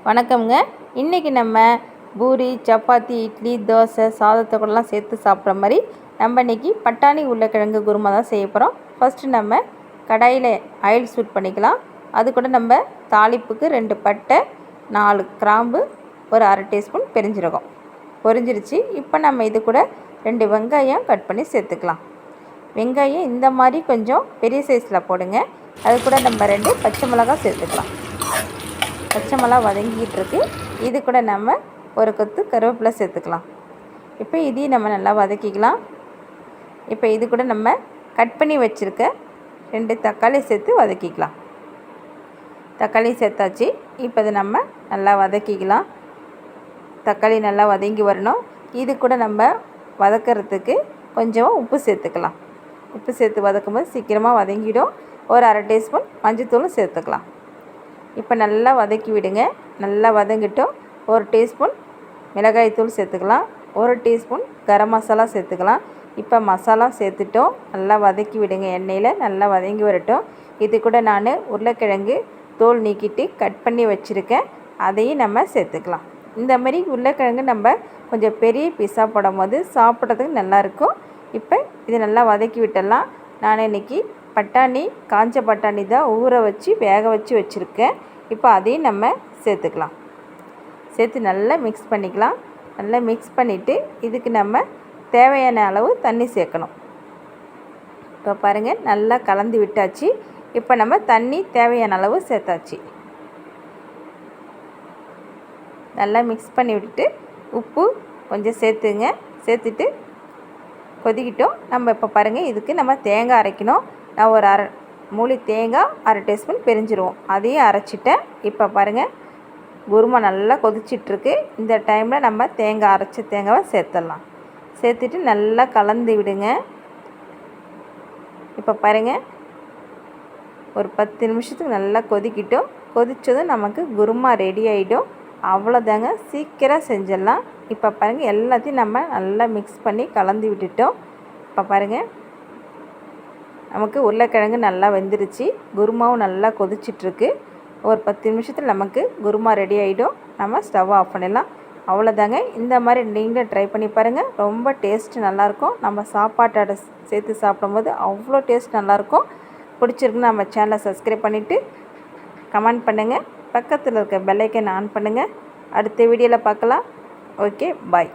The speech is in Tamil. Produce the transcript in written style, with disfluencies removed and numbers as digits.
வணக்கம்ங்க. இன்றைக்கி நம்ம பூரி, சப்பாத்தி, இட்லி, தோசை, சாதத்தை கூடலாம் சேர்த்து சாப்பிட்ற மாதிரி நம்ம இன்றைக்கி பட்டாணி உருளைக்கிழங்கு குருமா தான் செய்ய போகிறோம். ஃபஸ்ட்டு நம்ம கடாயில் ஆயில் சூட் பண்ணிக்கலாம். அது கூட நம்ம தாளிப்புக்கு 2 பட்டை, 4 கிராம்பு, ஒரு அரை டீஸ்பூன் பெருஞ்சீரகம் பொரிஞ்சிருச்சு. இப்போ நம்ம இது கூட 2 வெங்காயம் கட் பண்ணி சேர்த்துக்கலாம். வெங்காயம் இந்த மாதிரி கொஞ்சம் பெரிய சைஸில் போடுங்க. அது கூட நம்ம 2 பச்சை மிளகாய் சேர்த்துக்கலாம். பச்சை மிளகா வதங்கிட்டுருக்கு. இது கூட நம்ம ஒரு கொத்து கருவேப்பிலை சேர்த்துக்கலாம். இப்போ இதையும் நம்ம நல்லா வதக்கிக்கலாம். இப்போ இது கூட நம்ம கட் பண்ணி வச்சுருக்க 2 தக்காளி சேர்த்து வதக்கிக்கலாம். தக்காளி சேர்த்தாச்சு. இப்போ இதை நம்ம நல்லா வதக்கிக்கலாம். தக்காளி நல்லா வதங்கி வரணும். இது கூட நம்ம வதக்கிறதுக்கு கொஞ்சம் உப்பு சேர்த்துக்கலாம். உப்பு சேர்த்து வதக்கும்போது சீக்கிரமாக வதங்கிடும். ஒரு அரை டீஸ்பூன் மஞ்சள்தூளும் சேர்த்துக்கலாம். இப்போ நல்லா வதக்கி விடுங்க. நல்லா வதங்கிட்டோம். 1 டீஸ்பூன் மிளகாய்த்தூள் சேர்த்துக்கலாம். 1 டீஸ்பூன் கரம் மசாலா சேர்த்துக்கலாம். இப்போ மசாலா சேர்த்துட்டோம். நல்லா வதக்கி விடுங்க. எண்ணெயில் நல்லா வதங்கி வரட்டும். இது கூட நான் உருளைக்கிழங்கு தோல் நீக்கிட்டு கட் பண்ணி வச்சுருக்கேன். அதையும் நம்ம சேர்த்துக்கலாம். இந்த மாதிரி உருளைக்கிழங்கு நம்ம கொஞ்சம் பெரிய பீஸாக போடும்போது சாப்பிட்றதுக்கு நல்லாயிருக்கும். இப்போ இது நல்லா வதக்கி விட்டுடலாம். நான் இன்றைக்கி பட்டாணி, காஞ்ச பட்டாணி தான் ஊற வச்சு வேக வச்சு வச்சுருக்கேன். இப்போ அதையும் நம்ம சேர்த்துக்கலாம். சேர்த்து நல்லா மிக்ஸ் பண்ணிக்கலாம். நல்லா மிக்ஸ் பண்ணிவிட்டு இதுக்கு நம்ம தேவையான அளவு தண்ணி சேர்க்கணும். இப்போ பாருங்கள், நல்லா கலந்து விட்டாச்சு. இப்போ நம்ம தண்ணி தேவையான அளவு சேர்த்தாச்சு. நல்லா மிக்ஸ் பண்ணி விட்டுட்டு உப்பு கொஞ்சம் சேர்த்துங்க. சேர்த்துட்டு கொதிக்கிட்டோம். நம்ம இப்போ பாருங்கள், இதுக்கு நம்ம தேங்காய் அரைக்கணும். நான் ஒரு அரை மூலி தேங்காய், அரை டீஸ்பூன் பெருஞ்சிருவோம் அதையும் அரைச்சிட்டேன். இப்போ பாருங்கள், குருமா நல்லா கொதிச்சிட்ருக்கு. இந்த டைமில் நம்ம அரைச்ச தேங்காவை சேர்த்துடலாம். சேர்த்துட்டு நல்லா கலந்து விடுங்க. இப்போ பாருங்கள், ஒரு 10 நிமிஷத்துக்கு நல்லா கொதிக்கிட்டோம். கொதித்ததும் நமக்கு குருமா ரெடி ஆகிடும். அவ்வளோதாங்க, சீக்கிரம் செஞ்சிடலாம். இப்போ பாருங்கள், எல்லாத்தையும் நம்ம நல்லா மிக்ஸ் பண்ணி கலந்து விட்டுட்டோம். இப்போ பாருங்கள், நமக்கு உருளைக்கிழங்கு நல்லா வெந்துருச்சு. குருமாவும் நல்லா கொதிச்சிட்ருக்கு. ஒரு 10 நிமிஷத்தில் நமக்கு குருமா ரெடி ஆகிடும். நம்ம ஸ்டவ் ஆஃப் பண்ணிடலாம். அவ்வளோதாங்க. இந்த மாதிரி நீங்களும் ட்ரை பண்ணி பாருங்கள். ரொம்ப டேஸ்ட்டு நல்லாயிருக்கும். நம்ம சாப்பாட்டோட சேர்த்து சாப்பிடும்போது அவ்வளோ டேஸ்ட் நல்லாயிருக்கும். பிடிச்சிருக்குன்னு நம்ம சேனலை சப்ஸ்கிரைப் பண்ணிவிட்டு கமெண்ட் பண்ணுங்கள். பக்கத்தில் இருக்க பெல் ஐக்கன் ஆன் பண்ணுங்கள். அடுத்த வீடியோவில் பார்க்கலாம். ஓகே, பாய்.